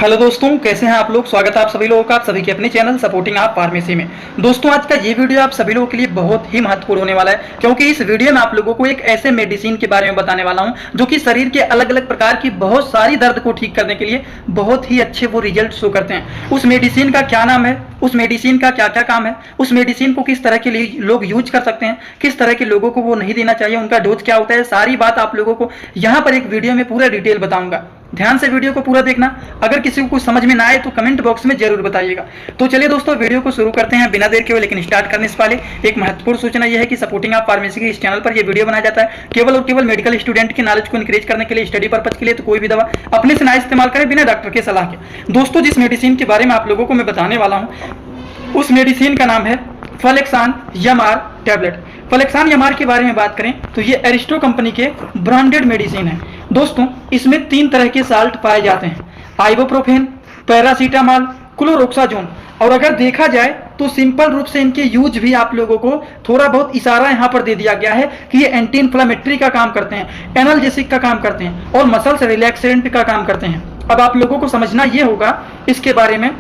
Hello दोस्तों, कैसे हैं आप लोग। स्वागत है आप सभी लोगों का, आप सभी के अपने चैनल सपोर्टिंग आप फार्मेसी में। दोस्तों, आज का ये वीडियो आप सभी लोगों के लिए बहुत ही महत्वपूर्ण होने वाला है, क्योंकि इस वीडियो में आप लोगों को एक ऐसे मेडिसिन के बारे में बताने वाला हूं जो कि शरीर के अलग अलग प्रकार की बहुत सारी दर्द को ठीक करने के लिए बहुत ही अच्छे वो रिजल्ट शो करते हैं। उस मेडिसिन का क्या नाम है, उस मेडिसिन का क्या क्या काम है, उस मेडिसिन को किस तरह के लिए लोग यूज कर सकते हैं, किस तरह के लोगों को वो नहीं देना चाहिए, उनका डोज क्या होता है, सारी बात आप लोगों को यहाँ पर एक वीडियो में पूरा डिटेल बताऊंगा। ध्यान से वीडियो को पूरा देखना। अगर किसी को कुछ समझ में ना आए तो कमेंट बॉक्स में जरूर बताइएगा। तो चलिए दोस्तों, वीडियो को शुरू करते हैं बिना देर के हुए। लेकिन स्टार्ट करने से पहले एक महत्वपूर्ण सूचना यह है कि सपोर्टिंग आप फार्मेसी के इस चैनल पर यह वीडियो बनाया जाता है केवल और केवल मेडिकल स्टूडेंट की नॉलेज को इंक्रीज करने के लिए, स्टडी पर्पज के लिए। तो कोई भी दवा अपने से ना इस्तेमाल करें बिना डॉक्टर के सलाह के। दोस्तों, जिस मेडिसिन के बारे में आप लोगों को मैं बताने वाला हूँ उस मेडिसिन का नाम है फ्लेक्सान एमआर टैबलेट। फ्लेक्सान एमआर के बारे में बात करें तो ये एरिस्टो कंपनी के ब्रांडेड मेडिसिन है। दोस्तों, इसमें 3 तरह के साल्ट पाए जाते हैं, आइबोप्रोफेन, पैरासीटामॉल, क्लोरोक्साजोन। और अगर देखा जाए तो सिंपल रूप से इनके यूज भी आप लोगों को थोड़ा बहुत इशारा यहाँ पर दे दिया गया है कि ये एंटी इन्फ्लामेटरी का काम करते हैं, एनाल्जेसिक का काम करते हैं और मसल्स रिलैक्सेंट का काम करते हैं। अब आप लोगों को समझना ये होगा इसके बारे में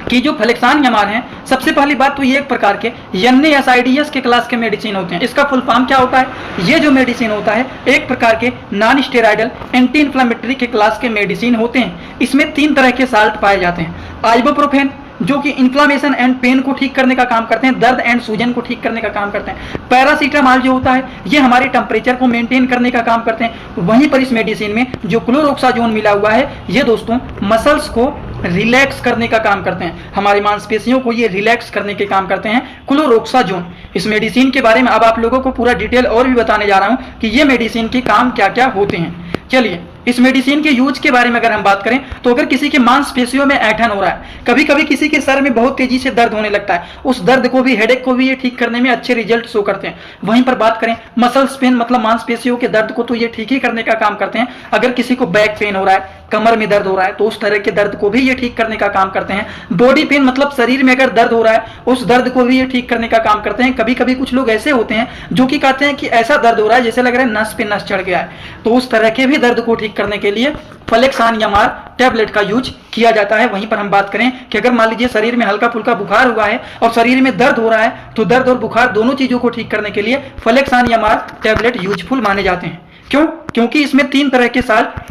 कि जो फ्लेक्सान एमआर हैं, सबसे पहली बात तो ये एक प्रकार के NSAIDs के क्लास के मेडिसिन होते हैं। इसका फुल फॉर्म क्या होता है? ये जो मेडिसिन होता है एक प्रकार के नॉन स्टेरॉयडल एंटी इन्फ्लामेटरी के क्लास के मेडिसिन होते हैं। इसमें 3 तरह के साल्ट पाए जाते हैं। आइबोप्रोफेन जो कि इन्फ्लामेशन एंड पेन को ठीक करने का काम करते हैं, दर्द एंड सूजन को ठीक करने का काम करते हैं। पैरासीटामॉल जो होता है ये हमारे टेम्परेचर को मेंटेन करने का काम करते हैं। वहीं पर इस मेडिसिन में जो क्लोरोक्साजोन मिला हुआ है ये दोस्तों मसल्स को रिलैक्स करने का काम करते हैं, हमारी मांसपेशियों को ये रिलैक्स करने के काम करते हैं क्लोरोक्साजोन। इस मेडिसिन के बारे में अब आप लोगों को पूरा डिटेल और भी बताने जा रहा हूं कि ये मेडिसिन के काम क्या क्या होते हैं। चलिए, इस मेडिसिन के यूज के बारे में अगर हम बात करें तो अगर किसी के मांसपेशियों में ऐंठन हो रहा है, कभी कभी किसी के सर में बहुत तेजी से दर्द होने लगता है, उस दर्द को भी, हेडेक को भी ये ठीक करने में अच्छे रिजल्ट शो करते हैं। वहीं पर बात करें मसल्स पेन मतलब मांसपेशियों के दर्द को, तो ये ठीक ही करने का काम करते हैं। अगर किसी को बैक पेन हो रहा है, कमर में दर्द हो रहा है, तो उस तरह के दर्द को भी ये ठीक करने का काम करते हैं। बॉडी पेन मतलब शरीर में अगर दर्द हो रहा है उस दर्द को भी ये ठीक करने का काम करते हैं। कभी कभी कुछ लोग ऐसे होते हैं जो कि कहते हैं कि ऐसा दर्द हो रहा है जैसे लग रहा है नस पे नस चढ़ गया है, तो उस तरह के भी दर्द को ठीक करने के लिए फ्लेक्सान एमआर टैबलेट का यूज किया जाता है। वहीं पर हम बात करें कि अगर मान लीजिए शरीर में हल्का फुल्का बुखार हुआ है और शरीर में दर्द हो रहा है, तो दर्द और बुखार दोनों चीजों को ठीक करने के लिए फ्लेक्सान एमआर टैबलेट यूजफुल माने जाते हैं। क्यों? क्योंकि इसमें 3 तरह के साल्ट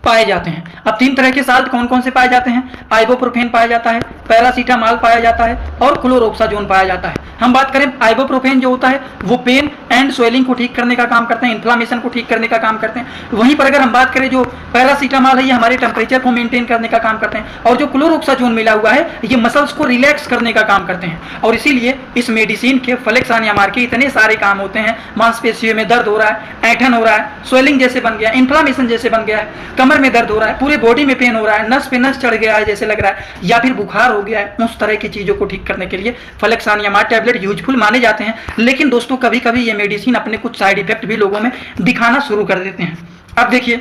पाए जाते हैं। अब 3 तरह के साल्ट कौन कौन से पाए जाते हैं? आइबोप्रोफेन पाया जाता है, पैरासीटामॉल पाया जाता है और क्लोरोक्साजोन पाया जाता है। हम बात करें आइबोप्रोफेन जो होता है वो पेन एंड स्वेलिंग को ठीक करने का काम करते हैं, इन्फ्लामेशन को ठीक करने का काम करते हैं। वहीं पर अगर हम बात करें जो पैरासीटामॉल है ये हमारे टेम्परेचर को मेंटेन करने का काम करते हैं, और जो क्लोरोक्साजोन मिला हुआ है ये मसल्स को रिलैक्स करने का काम करते हैं। और इसीलिए इस मेडिसिन के फ्लेक्सान एमआर के इतने सारे काम होते हैं। मांसपेशियों में दर्द हो रहा है, ऐंठन हो रहा है, स्वेलिंग जैसे बन गया, इन्फ्लामेशन जैसे बन गया है, कमर में दर्द हो रहा है, पूरे बॉडी में पेन हो रहा है, नस पे नस चढ़ गया है जैसे लग रहा है, या फिर बुखार हो गया है, उस तरह की चीजों को ठीक करने के लिए फ्लेक्सान एमआर टैबलेट यूजफुल माने जाते हैं। लेकिन दोस्तों, कभी कभी ये मेडिसिन अपने कुछ साइड इफेक्ट भी लोगों में दिखाना शुरू कर देते हैं। अब देखिए,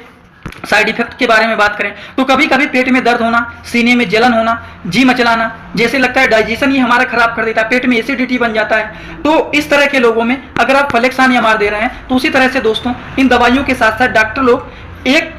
साइड इफेक्ट के बारे में बात करें तो कभी कभी पेट में दर्द होना, सीने में जलन होना, जी मचलाना, जैसे लगता है डाइजेशन ही हमारा खराब कर देता है, पेट में एसिडिटी बन जाता है। तो इस तरह के लोगों में अगर आप फ्लेक्सान एमआर दे रहे हैं तो उसी तरह से दोस्तों इन दवाइयों के साथ साथ डॉक्टर लोग एक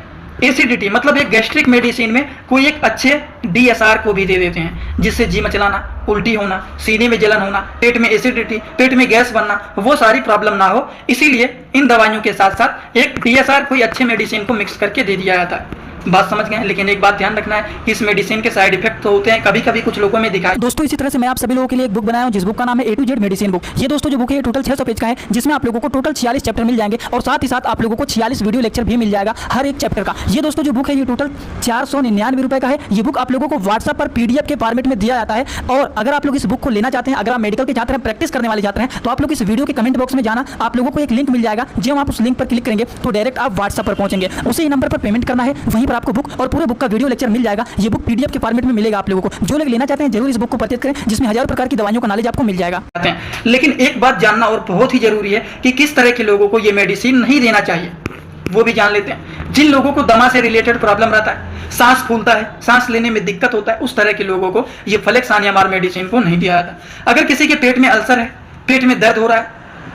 एसिडिटी मतलब एक गैस्ट्रिक मेडिसिन में कोई एक अच्छे DSR को भी दे देते हैं, जिससे जी मचलाना, उल्टी होना, सीने में जलन होना, पेट में एसिडिटी, पेट में गैस बनना, वो सारी प्रॉब्लम ना हो, इसीलिए इन दवाइयों के साथ साथ एक DSR कोई अच्छे मेडिसिन को मिक्स करके दे दिया जाता है। बात समझ गए? लेकिन एक बात ध्यान रखना है कि इस मेडिसिन के साइड इफेक्ट तो होते हैं, कभी कभी कुछ लोगों में दिखाई। दोस्तों, इसी तरह से मैं आप सभी लोगों के लिए एक बुक बनाया हूं जिस बुक का नाम है A to Z medicine book. ये दोस्तों जो बुक है ये टोटल 600 पेज का है, जिसमें आप लोगों को टोटल 46 चैप्टर मिल जाएंगे और साथ ही साथ आप लोगों को 46 वीडियो लेक्चर भी मिल जाएगा हर एक चैप्टर का। ये दोस्तों जो बुक है ये टोटल 499 रुपए का है। ये बुक आप लोगों को व्हाट्सएप पर PDF के फॉर्मेट में दिया जाता है। और अगर आप लोग इस बुक को लेना चाहते हैं, अगर आप मेडिकल के छात्र हैं, प्रैक्टिस करने वाले छात्र हैं, तो आप लोग इस वीडियो के कमेंट बॉक्स में जाना, आप लोगों को एक लिंक मिल जाएगा। जब आप उस लिंक पर क्लिक करेंगे तो डायरेक्ट आप व्हाट्सएप पर पहुंचेंगे, उसी नंबर पर पेमेंट करना है, वहीं पर आपको बुक और पूरे बुक का वीडियो लेक्चर मिल जाएगा। ये बुक PDF के फॉर्मेट में मिलेगा आप लोगों को। जो लोग लेना चाहते हैं जरूर इस बुक को परचेज करें, जिसमें हजारों प्रकार की दवाइयों का नॉलेज आपको मिल जाएगा। लेकिन एक बात जानना और बहुत ही जरूरी है कि किस तरह के लोगों को ये मेडिसिन नहीं देना चाहिए, वो भी जान लेते हैं। जिन लोगों को दमा से रिलेटेड प्रॉब्लम रहता है, सांस फूलता है, सांस लेने में दिक्कत होता है, उस तरह के लोगों को ये फ्लेक्सान एमआर मेडिसिन को नहीं दिया जाता। अगर किसी के पेट में अल्सर है, पेट में दर्द हो रहा है,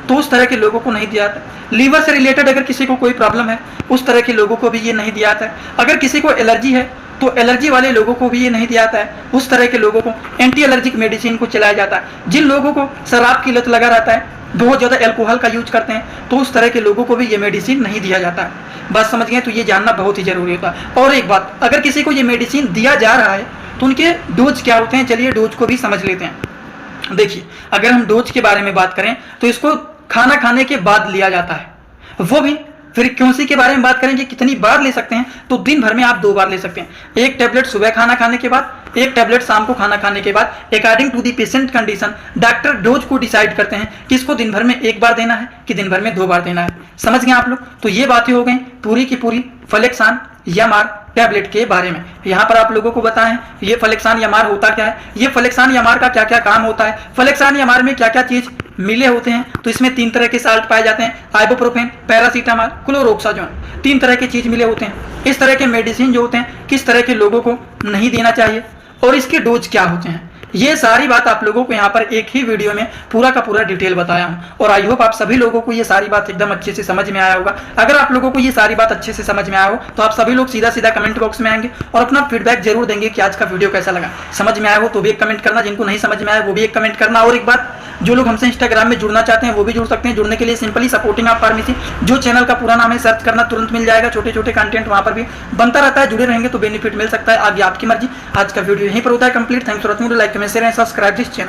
तो उस तरह के लोगों को नहीं दिया जाता। लीवर से रिलेटेड अगर किसी को कोई प्रॉब्लम है, उस तरह के लोगों को भी ये नहीं दिया जाता है। अगर किसी को एलर्जी है, तो एलर्जी वाले लोगों को भी ये नहीं दिया जाता है। उस तरह के लोगों को एंटी एलर्जिक मेडिसिन को चलाया जाता है। जिन लोगों को शराब की लत लगा रहता है, बहुत ज़्यादा अल्कोहल का यूज करते हैं, तो उस तरह के लोगों को भी ये मेडिसिन नहीं दिया जाता है। बात समझ गए? तो ये जानना बहुत ही जरूरी होता है। और एक बात, अगर किसी को ये मेडिसिन दिया जा रहा है तो उनके डोज क्या होते हैं, चलिए डोज को भी समझ लेते हैं। देखिए, अगर हम डोज के बारे में बात करें तो इसको खाना खाने के बाद लिया जाता है, वो भी फ्रीक्वेंसी के बारे में बात करें कि कितनी बार ले सकते हैं, तो दिन भर में आप 2 बार ले सकते हैं। एक टैबलेट सुबह खाना खाने के बाद, एक टैबलेट शाम को खाना खाने के बाद। According to the patient condition doctor dose को डिसाइड करते हैं कि इसको दिन भर में 1 बार देना है कि दिन भर में 2 बार देना है। समझ गए आप लोग? तो ये बातें हो गई पूरी की पूरी फ्लेक्सान एमआर टैबलेट के बारे में। यहाँ पर आप लोगों को बताएं ये फ्लेक्सान एमआर होता क्या है, ये फ्लेक्सान एमआर का क्या क्या काम होता है, फ्लेक्सान एमआर में क्या क्या चीज मिले होते हैं। तो इसमें 3 तरह के साल्ट पाए जाते हैं, आइबुप्रोफेन, पैरासीटामोल, क्लोरोक्साजोन, 3 तरह की चीज मिले होते हैं। इस तरह के मेडिसिन जो होते हैं किस तरह के लोगों को नहीं देना चाहिए और इसके डोज क्या होते हैं, ये सारी बात आप लोगों को यहाँ पर एक ही वीडियो में पूरा का पूरा डिटेल बताया हूँ। और आई होप आप सभी लोगों को ये सारी बात एकदम अच्छे से समझ में आया होगा। अगर आप लोगों को ये सारी बात अच्छे से समझ में आया हो तो आप सभी लोग सीधा सीधा कमेंट बॉक्स में आएंगे और अपना फीडबैक जरूर देंगे कि आज का वीडियो कैसा लगा। समझ में आया हो तो भी एक कमेंट करना, जिनको नहीं समझ में आया वो भी एक कमेंट करना। और एक बात, जो लोग हमसे इंस्टाग्राम में जुड़ना चाहते हैं वो भी जुड़ सकते हैं। जुड़ने के लिए सिंपली सपोर्टिंग आप फार्मेसी, जो चैनल का पूरा नाम है, सर्च करना तुरंत मिल जाएगा। छोटे छोटे कंटेंट वहां पर भी बनता रहता है, जुड़े रहेंगे तो बेनिफिट मिल सकता है। आगे आपकी मर्जी। आज का वीडियो यहीं पर होता है complete. Thanks for watching, like comment share and subscribe this channel.